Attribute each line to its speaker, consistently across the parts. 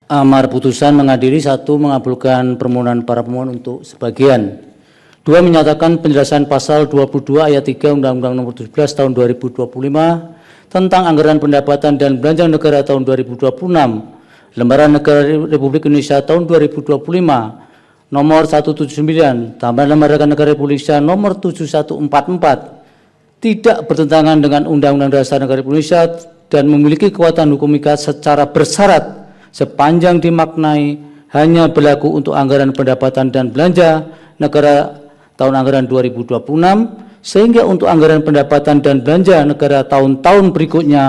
Speaker 1: Amar putusan mengadili 1. Mengabulkan permohonan para pemohon untuk sebagian. 2. Menyatakan penjelasan pasal 22 ayat 3 Undang-Undang Nomor 17 Tahun 2025 tentang anggaran pendapatan dan belanja negara tahun 2026, Lembaran Negara Republik Indonesia tahun 2025 nomor 179, tambahan Lembaran Negara Republik Indonesia nomor 7144 tidak bertentangan dengan Undang-Undang Dasar Negara Republik Indonesia dan memiliki kekuatan hukum ikat secara bersyarat sepanjang dimaknai hanya berlaku untuk anggaran pendapatan dan belanja negara tahun anggaran 2026, sehingga untuk anggaran pendapatan dan belanja negara tahun-tahun berikutnya,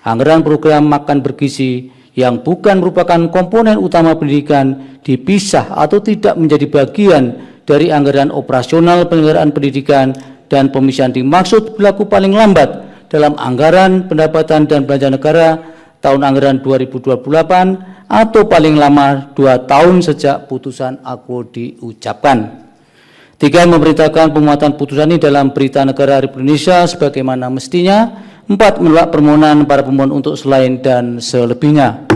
Speaker 1: anggaran program makan bergizi yang bukan merupakan komponen utama pendidikan dipisah atau tidak menjadi bagian dari anggaran operasional penyelenggaraan pendidikan, dan pemisahan dimaksud berlaku paling lambat dalam anggaran pendapatan dan belanja negara tahun anggaran 2028 atau paling lama 2 tahun sejak putusan aku diucapkan. 3. Memerintahkan pemuatan putusan ini dalam Berita Negara Republik Indonesia sebagaimana mestinya. 4. Menolak permohonan para pemohon untuk selain dan selebihnya.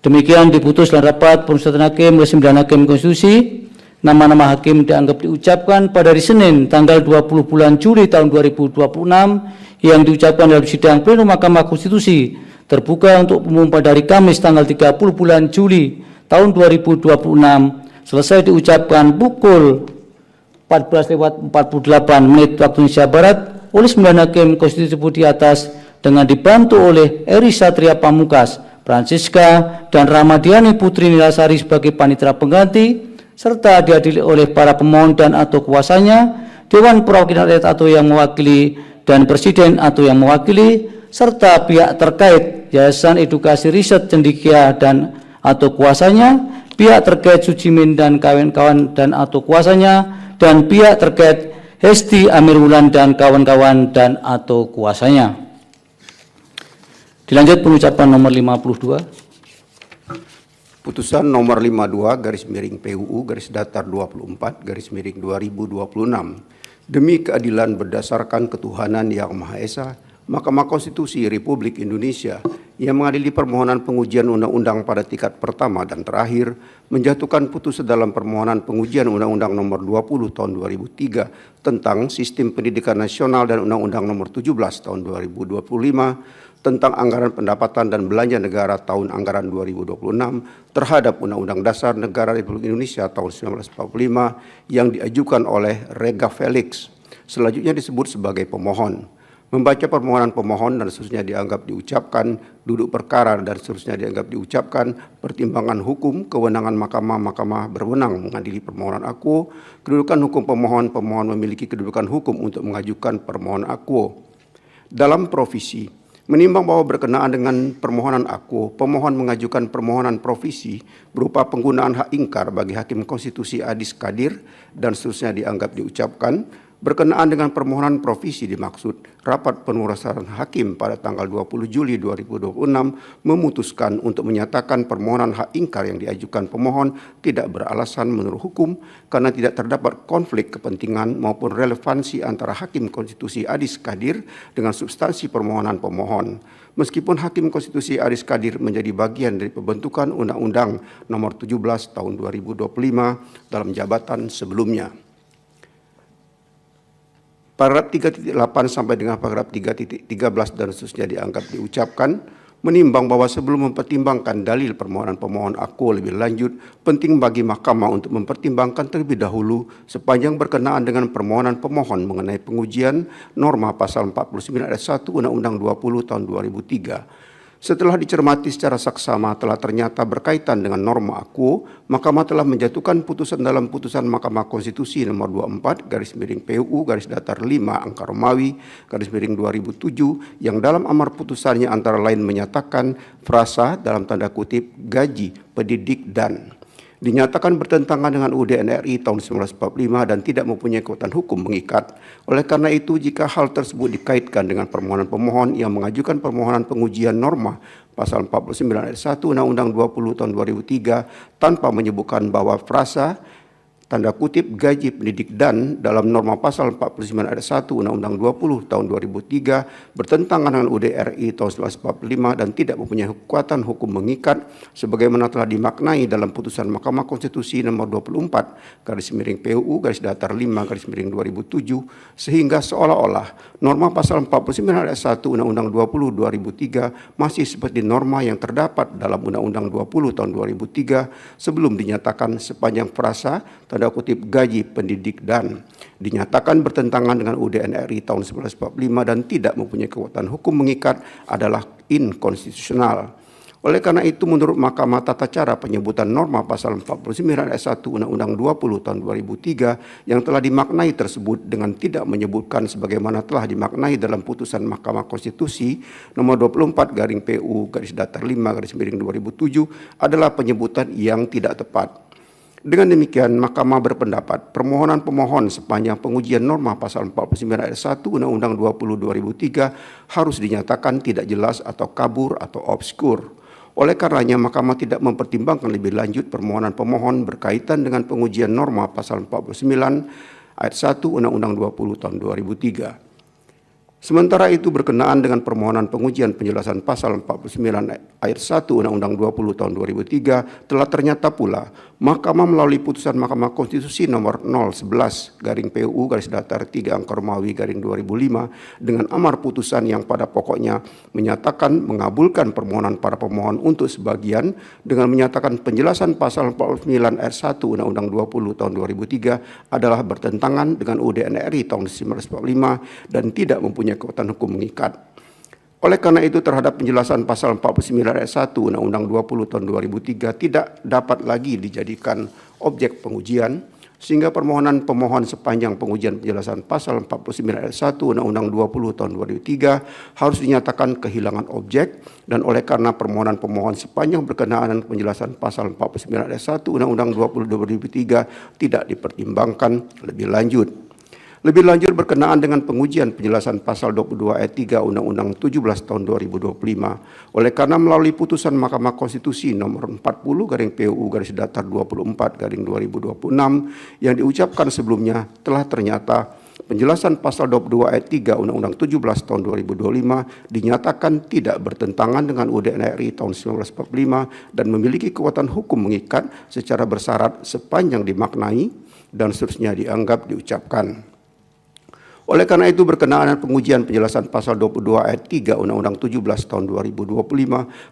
Speaker 1: Demikian diputus dalam rapat permusyawaratan hakim oleh 9 hakim konstitusi. Nama-nama hakim dianggap diucapkan pada hari Senin tanggal 20 bulan Juli tahun 2026 yang diucapkan dalam sidang plenum Mahkamah Konstitusi terbuka untuk umum pada hari Kamis tanggal 30 bulan Juli tahun 2026 selesai diucapkan pukul 14:48 waktu Indonesia Barat oleh 9 hakim konstitusi tersebut di atas dengan dibantu oleh Eri Satria Pamukas, Francisca dan Ramadiani Putri Nilasari sebagai panitera pengganti, serta dihadiri oleh para pemohon dan atau kuasanya, Dewan Perwakilan Rakyat atau yang mewakili, dan Presiden atau yang mewakili, serta pihak terkait Yayasan Edukasi Riset Cendekia dan atau kuasanya, pihak terkait Sujimin dan kawan-kawan dan atau kuasanya, dan pihak terkait Hesti Amirwulan dan kawan-kawan dan atau kuasanya. Dilanjut pengucapan nomor 52.
Speaker 2: Putusan nomor 52 garis miring PUU garis datar 24 garis miring 2026 demi keadilan berdasarkan ketuhanan yang Maha Esa, Mahkamah Konstitusi Republik Indonesia yang mengadili permohonan pengujian undang-undang pada tingkat pertama dan terakhir menjatuhkan putusan dalam permohonan pengujian Undang-Undang Nomor 20 Tahun 2003 tentang Sistem Pendidikan Nasional dan Undang-Undang Nomor 17 Tahun 2025 tentang anggaran pendapatan dan belanja negara tahun anggaran 2026 terhadap Undang-Undang Dasar Negara Republik Indonesia tahun 1945 yang diajukan oleh Rega Felix, selanjutnya disebut sebagai pemohon. Membaca permohonan pemohon dan seterusnya dianggap diucapkan, duduk perkara dan seterusnya dianggap diucapkan, pertimbangan hukum, kewenangan mahkamah berwenang mengadili permohonan akuo, kedudukan hukum pemohon memiliki kedudukan hukum untuk mengajukan permohonan akuo. Dalam provisi, menimbang bahwa berkenaan dengan permohonan akuo, pemohon mengajukan permohonan provisi berupa penggunaan hak ingkar bagi Hakim Konstitusi Adis Kadir dan seterusnya dianggap diucapkan. Berkenaan dengan permohonan provisi dimaksud rapat pengurusan hakim pada tanggal 20 Juli 2026 memutuskan untuk menyatakan permohonan hak ingkar yang diajukan pemohon tidak beralasan menurut hukum karena tidak terdapat konflik kepentingan maupun relevansi antara Hakim Konstitusi Adis Kadir dengan substansi permohonan pemohon. Meskipun Hakim Konstitusi Adis Kadir menjadi bagian dari pembentukan Undang-Undang Nomor 17 Tahun 2025 dalam jabatan sebelumnya. Paragraf 3.8 sampai dengan paragraf 3.13 dan seterusnya dianggap diucapkan, menimbang bahwa sebelum mempertimbangkan dalil permohonan pemohon akuo lebih lanjut, penting bagi mahkamah untuk mempertimbangkan terlebih dahulu sepanjang berkenaan dengan permohonan pemohon mengenai pengujian norma pasal 49 ayat 1 Undang-Undang 20 tahun 2003. Setelah dicermati secara saksama telah ternyata berkaitan dengan norma akuo, Mahkamah telah menjatuhkan putusan dalam putusan Mahkamah Konstitusi nomor 24 garis miring PUU garis datar 5 angka Romawi garis miring 2007 yang dalam amar putusannya antara lain menyatakan frasa dalam tanda kutip gaji pendidik dan dinyatakan bertentangan dengan UUD NRI tahun 1945 dan tidak mempunyai kekuatan hukum mengikat. Oleh karena itu, jika hal tersebut dikaitkan dengan permohonan pemohon yang mengajukan permohonan pengujian norma pasal 49 ayat 1 Undang-Undang 20 tahun 2003 tanpa menyebutkan bahwa frasa tanda kutip gaji pendidik dan dalam norma pasal 49 ayat 1 Undang-Undang 20 tahun 2003 bertentangan dengan UUD RI tahun 1945 dan tidak mempunyai kekuatan hukum mengikat sebagaimana telah dimaknai dalam putusan Mahkamah Konstitusi nomor 24 PUU /datar 5 2007 sehingga seolah-olah norma pasal 49 ayat 1 Undang-Undang 20 2003 masih seperti norma yang terdapat dalam Undang-Undang 20 tahun 2003 sebelum dinyatakan sepanjang frasa tanda kutip gaji pendidik dan dinyatakan bertentangan dengan UUD NRI tahun 1945 dan tidak mempunyai kekuatan hukum mengikat adalah inkonstitusional. Oleh karena itu menurut Mahkamah Tata Cara penyebutan norma pasal 49 ayat 1 Undang-Undang 20 tahun 2003 yang telah dimaknai tersebut dengan tidak menyebutkan sebagaimana telah dimaknai dalam putusan Mahkamah Konstitusi nomor 24 PU /datar 5 2007 adalah penyebutan yang tidak tepat. Dengan demikian, Mahkamah berpendapat permohonan pemohon sepanjang pengujian norma pasal 49 ayat 1 Undang-Undang 20 2003 harus dinyatakan tidak jelas atau kabur atau obskur. Oleh karenanya, Mahkamah tidak mempertimbangkan lebih lanjut permohonan pemohon berkaitan dengan pengujian norma pasal 49 ayat 1 Undang-Undang 20 tahun 2003. Sementara itu berkenaan dengan permohonan pengujian penjelasan pasal 49 ayat 1 Undang-Undang 20 tahun 2003 telah ternyata pula Mahkamah melalui putusan Mahkamah Konstitusi nomor 011 PUU /datar 3 Romawi 2005 dengan amar putusan yang pada pokoknya menyatakan mengabulkan permohonan para pemohon untuk sebagian dengan menyatakan penjelasan pasal 49 ayat 1 Undang-Undang 20 tahun 2003 adalah bertentangan dengan UUD NRI tahun 1945 dan tidak mempunyai kekuatan hukum mengikat. Oleh karena itu terhadap penjelasan pasal 49 ayat 1 Undang-Undang 20 tahun 2003 tidak dapat lagi dijadikan objek pengujian sehingga permohonan pemohon sepanjang pengujian penjelasan pasal 49 ayat 1 Undang-Undang 20 tahun 2003 harus dinyatakan kehilangan objek dan oleh karena permohonan pemohon sepanjang berkenaan dengan penjelasan pasal 49 ayat 1 Undang-Undang 20 2003 tidak dipertimbangkan lebih lanjut. Lebih lanjut berkenaan dengan pengujian penjelasan pasal 22 ayat 3 Undang-Undang 17 tahun 2025. Oleh karena melalui putusan Mahkamah Konstitusi nomor 40 PUU /datar 24 2026 yang diucapkan sebelumnya telah ternyata penjelasan pasal 22 ayat 3 Undang-Undang 17 tahun 2025 dinyatakan tidak bertentangan dengan UUD NRI tahun 1945 dan memiliki kekuatan hukum mengikat secara bersyarat sepanjang dimaknai dan seterusnya dianggap diucapkan. Oleh karena itu berkenaan dengan pengujian penjelasan pasal 22 ayat 3 Undang-Undang 17 tahun 2025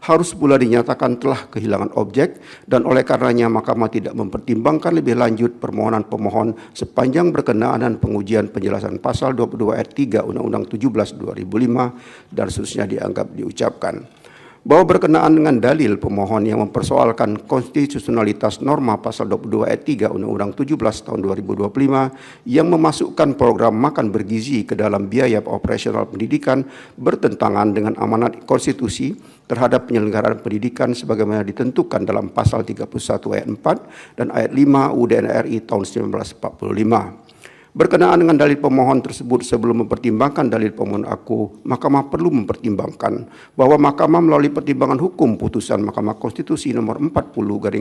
Speaker 2: harus pula dinyatakan telah kehilangan objek dan oleh karenanya Mahkamah tidak mempertimbangkan lebih lanjut permohonan pemohon sepanjang berkenaan dengan pengujian penjelasan pasal 22 ayat 3 Undang-Undang 17 2005 dan seterusnya dianggap diucapkan. Bahwa berkenaan dengan dalil pemohon yang mempersoalkan konstitusionalitas norma pasal 22 ayat 3 Undang-Undang 17 tahun 2025 yang memasukkan program makan bergizi ke dalam biaya operasional pendidikan bertentangan dengan amanat konstitusi terhadap penyelenggaraan pendidikan sebagaimana ditentukan dalam pasal 31 ayat 4 dan ayat 5 UUD NRI tahun 1945. Berkenaan dengan dalil pemohon tersebut sebelum mempertimbangkan dalil pemohon aku, Mahkamah perlu mempertimbangkan bahwa Mahkamah melalui pertimbangan hukum putusan Mahkamah Konstitusi nomor 40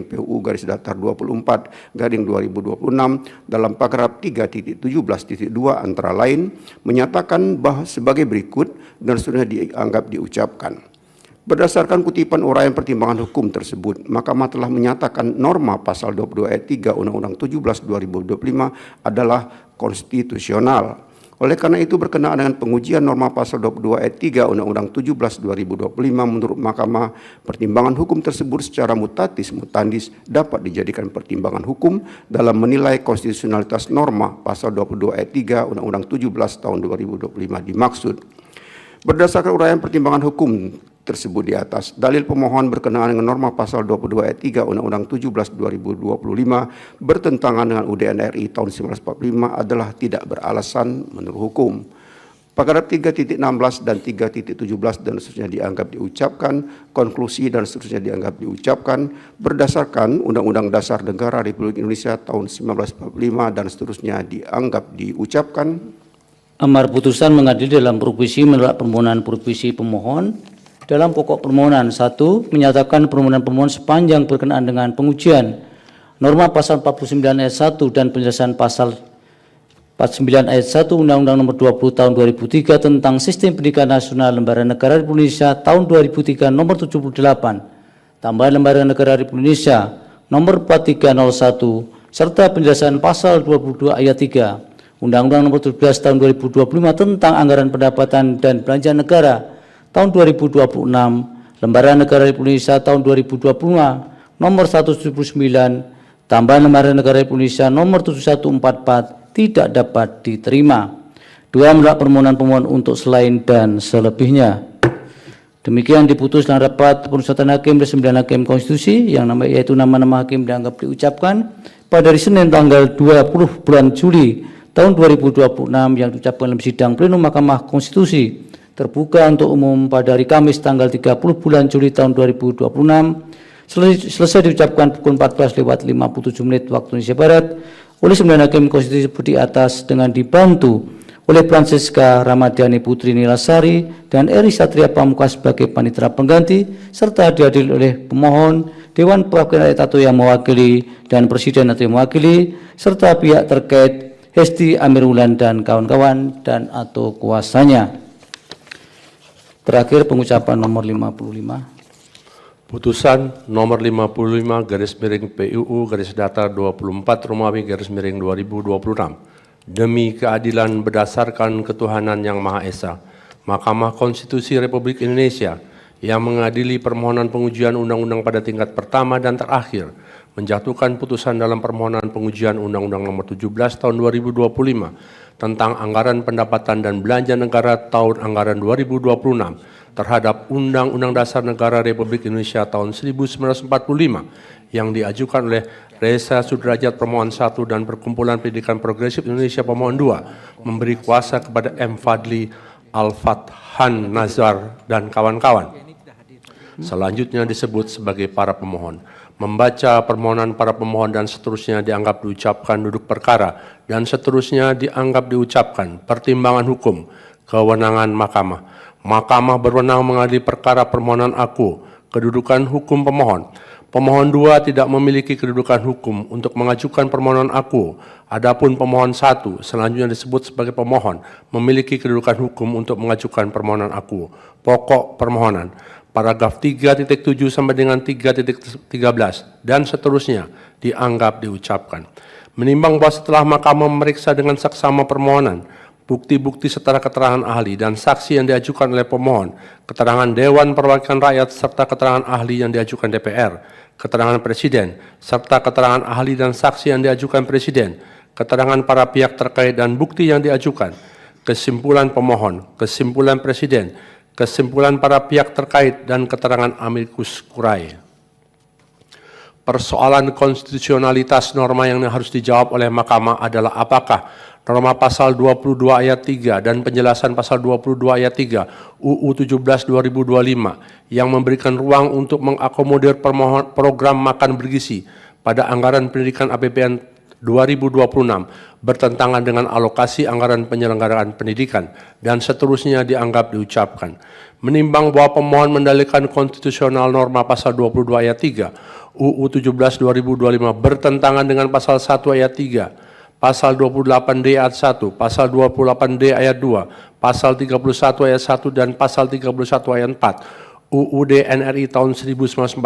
Speaker 2: PUU /datar 24 2026 dalam paragraf 3.17.2 antara lain menyatakan bahwa sebagai berikut dan sudah dianggap diucapkan. Berdasarkan kutipan uraian pertimbangan hukum tersebut, Mahkamah telah menyatakan norma pasal 22 ayat 3 Undang-Undang 17 2025 adalah konstitusional. Oleh karena itu berkenaan dengan pengujian norma pasal 22 ayat 3 Undang-Undang 17 2025 menurut Mahkamah, pertimbangan hukum tersebut secara mutatis mutandis dapat dijadikan pertimbangan hukum dalam menilai konstitusionalitas norma pasal 22 ayat 3 Undang-Undang 17 tahun 2025 dimaksud. Berdasarkan uraian pertimbangan hukum tersebut di atas, dalil pemohon berkenaan dengan norma pasal 22 ayat 3 Undang-Undang 17 2025 bertentangan dengan UUD NRI tahun 1945 adalah tidak beralasan menurut hukum. Paragraf 3.16 dan 3.17 dan seterusnya dianggap diucapkan, konklusi dan seterusnya dianggap diucapkan berdasarkan Undang-Undang Dasar Negara Republik Indonesia tahun 1945 dan seterusnya dianggap diucapkan.
Speaker 1: Amar putusan mengadili dalam provisi menolak permohonan provisi pemohon. Dalam pokok permohonan 1 menyatakan permohonan pemohon sepanjang berkenaan dengan pengujian norma pasal 49 ayat 1 dan penjelasan pasal 49 ayat 1 Undang-Undang Nomor 20 Tahun 2003 tentang Sistem Pendidikan Nasional Lembaga Negara Republik Indonesia tahun 2003 Nomor 78, tambahan Lembaga Negara Republik Indonesia Nomor 4301 serta penjelasan pasal 22 ayat 3 Undang-Undang Nomor 17 Tahun 2025 tentang Anggaran Pendapatan dan Belanja Negara tahun 2026, Lembaga Negara Republik Indonesia tahun 2025 Nomor 179, tambahan Lembaga Negara Republik Indonesia Nomor 7144 tidak dapat diterima. 2. Menolak permohonan pemohon untuk selain dan selebihnya. Demikian diputus dalam rapat pemusatan hakim dan 9 hakim konstitusi yaitu nama-nama hakim dianggap diucapkan pada hari Senin tanggal 20 bulan Juli tahun 2026 yang diucapkan dalam sidang plenum Mahkamah Konstitusi terbuka untuk umum pada hari Kamis tanggal 30 bulan Juli tahun 2026 selesai diucapkan pukul 14:57 waktu Indonesia Barat oleh 9 hakim konstitusi di atas dengan dibantu oleh Francisca Ramadhani Putri Nilasari dan Eri Satria Pamuka sebagai panitera pengganti serta dihadiri oleh pemohon, Dewan Perwakilan Rakyat atau yang mewakili dan Presiden atau yang mewakili serta pihak terkait Hesti Amirulan dan kawan-kawan dan atau kuasanya. Terakhir pengucapan nomor 55.
Speaker 3: Putusan nomor 55 garis miring PUU garis datar 24 Romawi garis miring 2026 demi keadilan berdasarkan ketuhanan yang Maha Esa, Mahkamah Konstitusi Republik Indonesia yang mengadili permohonan pengujian undang-undang pada tingkat pertama dan terakhir menjatuhkan putusan dalam permohonan pengujian Undang-Undang Nomor 17 Tahun 2025 tentang Anggaran Pendapatan dan Belanja Negara tahun anggaran 2026 terhadap Undang-Undang Dasar Negara Republik Indonesia tahun 1945 yang diajukan oleh Reza Sudrajat pemohon 1 dan Perkumpulan Pendidikan Progresif Indonesia pemohon 2 memberi kuasa kepada M. Fadli Al-Fathan Nazar dan kawan-kawan. Selanjutnya disebut sebagai para pemohon. Membaca permohonan para pemohon dan seterusnya dianggap diucapkan duduk perkara dan seterusnya dianggap diucapkan pertimbangan hukum kewenangan mahkamah. Mahkamah berwenang mengadili perkara permohonan aku, kedudukan hukum pemohon. Pemohon 2 tidak memiliki kedudukan hukum untuk mengajukan permohonan aku. Adapun pemohon 1 selanjutnya disebut sebagai pemohon memiliki kedudukan hukum untuk mengajukan permohonan aku. Pokok permohonan. Paragraf 3.7 sampai dengan 3.13 dan seterusnya dianggap diucapkan. Menimbang bahwa setelah mahkamah memeriksa dengan saksama permohonan, bukti-bukti setara keterangan ahli dan saksi yang diajukan oleh pemohon, keterangan Dewan Perwakilan Rakyat serta keterangan ahli yang diajukan DPR, keterangan Presiden, serta keterangan ahli dan saksi yang diajukan Presiden, keterangan para pihak terkait dan bukti yang diajukan, kesimpulan pemohon, kesimpulan Presiden, kesimpulan para pihak terkait dan keterangan amicus curiae. Persoalan konstitusionalitas norma yang harus dijawab oleh mahkamah adalah apakah norma pasal 22 ayat 3 dan penjelasan pasal 22 ayat 3 UU 17 2025 yang memberikan ruang untuk mengakomodir program makan bergizi pada anggaran pendidikan APBN 2026 bertentangan dengan alokasi anggaran penyelenggaraan pendidikan dan seterusnya dianggap diucapkan. Menimbang bahwa pemohon mendalilkan konstitusional norma pasal 22 ayat 3 UU 17 2025 bertentangan dengan pasal 1 ayat 3, pasal 28D ayat 1, pasal 28D ayat 2, pasal 31 ayat 1 dan pasal 31 ayat 4 UUD NRI tahun 1945.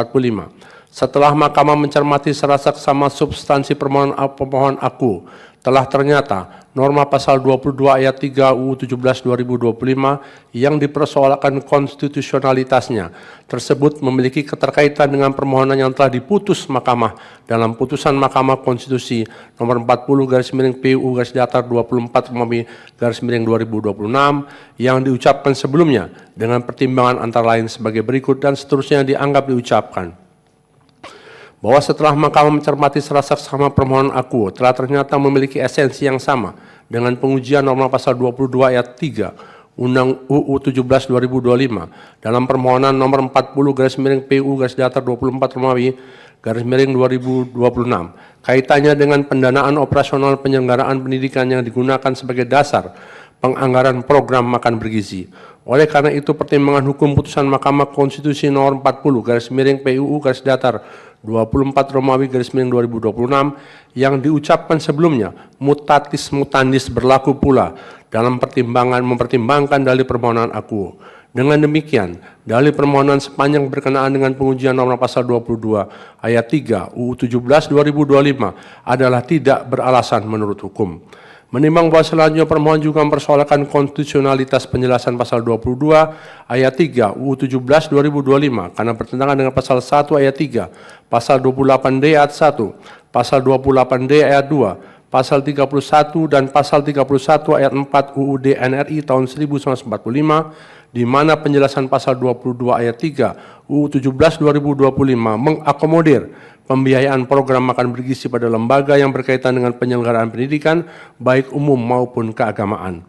Speaker 3: Setelah mahkamah mencermati secara saksama substansi permohonan pemohon aku, telah ternyata norma pasal 22 ayat 3 UU 17 2025 yang dipersoalkan konstitusionalitasnya tersebut memiliki keterkaitan dengan permohonan yang telah diputus mahkamah dalam putusan Mahkamah Konstitusi nomor 40 garis miring PUU garis datar 24 Romawi garis miring 2026 yang diucapkan sebelumnya dengan pertimbangan antara lain sebagai berikut dan seterusnya dianggap diucapkan. Bahwa setelah mahkamah mencermati secara saksama permohonan aku telah ternyata memiliki esensi yang sama dengan pengujian norma pasal 22 ayat 3 Undang UU 17 2025 dalam permohonan nomor 40 garis miring PU garis datar 24 Romawi garis miring 2026 kaitannya dengan pendanaan operasional penyelenggaraan pendidikan yang digunakan sebagai dasar penganggaran program makan bergizi. Oleh karena itu, pertimbangan hukum putusan Mahkamah Konstitusi nomor 40 garis miring PUU garis datar 24 Romawi garis miring 2026 yang diucapkan sebelumnya mutatis mutandis berlaku pula dalam mempertimbangkan dalil permohonan akuo. Dengan demikian, dalil permohonan sepanjang berkenaan dengan pengujian norma pasal 22 ayat 3 UU 17 2025 adalah tidak beralasan menurut hukum. Menimbang bahwa selanjutnya permohon juga mempersoalkan konstitusionalitas penjelasan pasal 22 ayat 3 UU 17 2025 karena bertentangan dengan pasal 1 ayat 3, pasal 28D ayat 1, pasal 28D ayat 2, pasal 31 dan pasal 31 ayat 4 UUD NRI tahun 1945 di mana penjelasan pasal 22 ayat 3 UU 17 2025 mengakomodir pembiayaan program makan bergizi pada lembaga yang berkaitan dengan penyelenggaraan pendidikan baik umum maupun keagamaan.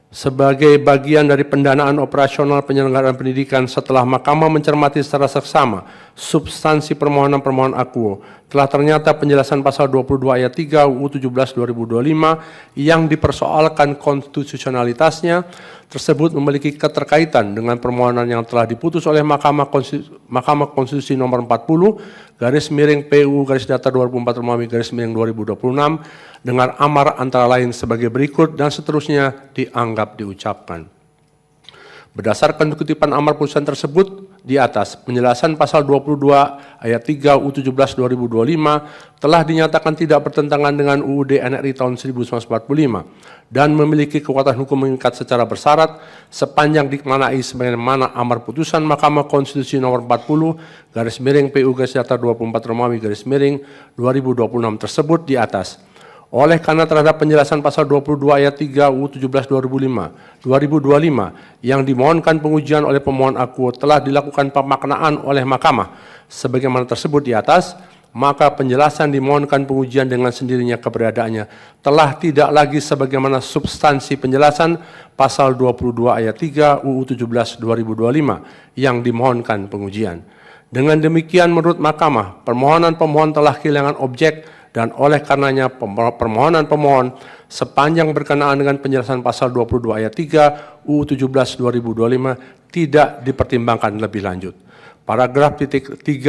Speaker 3: Sebagai bagian dari pendanaan operasional penyelenggaraan pendidikan setelah Mahkamah mencermati secara seksama substansi permohonan akuo, telah ternyata penjelasan pasal 22 ayat 3 UU 17 2025 yang dipersoalkan konstitusionalitasnya tersebut memiliki keterkaitan dengan permohonan yang telah diputus oleh Mahkamah Konstitusi nomor 40 garis miring PUU garis datar 24 Romawi garis miring 2026 dengan amar antara lain sebagai berikut dan seterusnya dianggap diucapkan. Berdasarkan kutipan amar putusan tersebut di atas, penjelasan pasal 22 ayat 3 UU 17 2025 telah dinyatakan tidak bertentangan dengan UUD NRI tahun 1945 dan memiliki kekuatan hukum mengikat secara bersyarat sepanjang dikemanai sebagaimana amar putusan Mahkamah Konstitusi nomor 40 garis miring PU garis datar 24 Romawi garis miring 2026 tersebut di atas. Oleh karena terhadap penjelasan pasal 22 ayat 3 UU 17 2025 yang dimohonkan pengujian oleh pemohon akuo telah dilakukan pemaknaan oleh Mahkamah sebagaimana tersebut di atas, maka penjelasan dimohonkan pengujian dengan sendirinya keberadaannya telah tidak lagi sebagaimana substansi penjelasan pasal 22 ayat 3 UU 17 2025 yang dimohonkan pengujian. Dengan demikian menurut Mahkamah, permohonan pemohon telah kehilangan objek dan oleh karenanya permohonan pemohon sepanjang berkenaan dengan penjelasan pasal 22 ayat 3 UU 17 2025 tidak dipertimbangkan lebih lanjut. Paragraf 3.17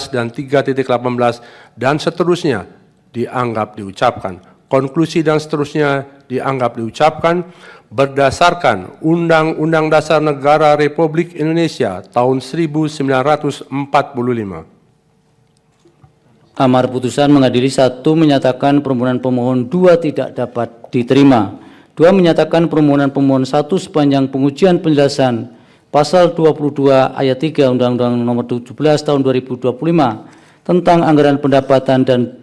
Speaker 3: dan 3.18 dan seterusnya dianggap diucapkan. Konklusi dan seterusnya dianggap diucapkan berdasarkan Undang-Undang Dasar Negara Republik Indonesia tahun 1945.
Speaker 1: Amar putusan mengadili 1 menyatakan permohonan pemohon 2 tidak dapat diterima. 2 menyatakan permohonan pemohon 1 sepanjang pengujian penjelasan pasal 22 ayat 3 Undang-Undang nomor 17 tahun 2025 tentang anggaran pendapatan dan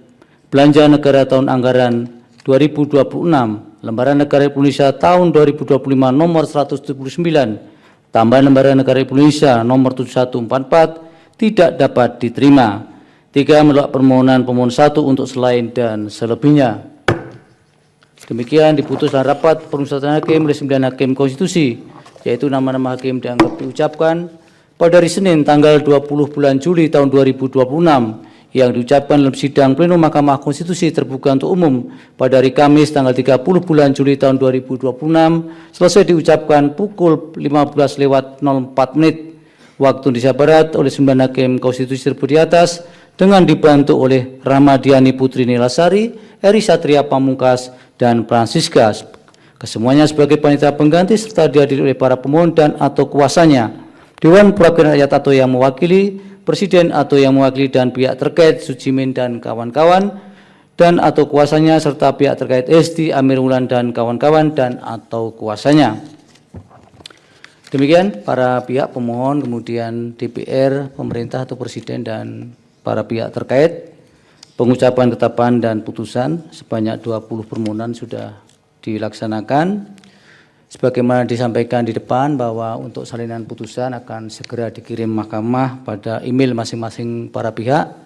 Speaker 1: belanja negara tahun anggaran 2026 Lembaran Negara Indonesia tahun 2025 nomor 179 tambahan Lembaran Negara Indonesia nomor 7144 tidak dapat diterima. 3 menolak permohonan pemohon 1 untuk selain dan selebihnya. Demikian diputus dalam rapat permusyawaratan hakim oleh 9 hakim konstitusi, yaitu nama-nama hakim dianggap diucapkan pada hari Senin tanggal 20 bulan Juli tahun 2026 yang diucapkan dalam sidang pleno Mahkamah Konstitusi terbuka untuk umum pada hari Kamis tanggal 30 bulan Juli tahun 2026 selesai diucapkan pukul 15:04 waktu Indonesia Barat oleh 9 hakim konstitusi tersebut di atas dengan dibantu oleh Ramadhani Putri Nilasari, Eri Satria Pamungkas, dan Francisca. Kesemuanya sebagai panitia pengganti serta dihadiri oleh para pemohon dan atau kuasanya, Dewan Perwakilan Rakyat atau yang mewakili, Presiden atau yang mewakili dan pihak terkait Sujimin dan kawan-kawan, dan atau kuasanya serta pihak terkait Esti, Amir Wulan dan kawan-kawan dan atau kuasanya. Demikian para pihak pemohon, kemudian DPR, pemerintah atau Presiden dan para pihak terkait. Pengucapan ketetapan dan putusan sebanyak 20 permohonan sudah dilaksanakan. Sebagaimana disampaikan di depan bahwa untuk salinan putusan akan segera dikirim Mahkamah pada email masing-masing para pihak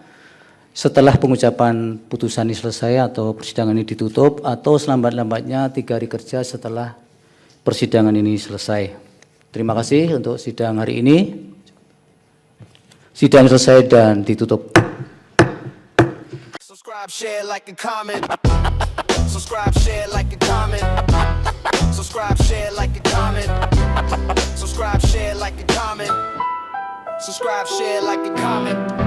Speaker 1: setelah pengucapan putusan ini selesai atau persidangan ini ditutup atau selambat-lambatnya 3 hari kerja setelah persidangan ini selesai. Terima kasih untuk sidang hari ini. Sidang selesai dan ditutup.
Speaker 4: Subscribe, share, like, and comment. Subscribe, share, like, and comment. Subscribe, share, like, and comment. subscribe, share, like, and comment.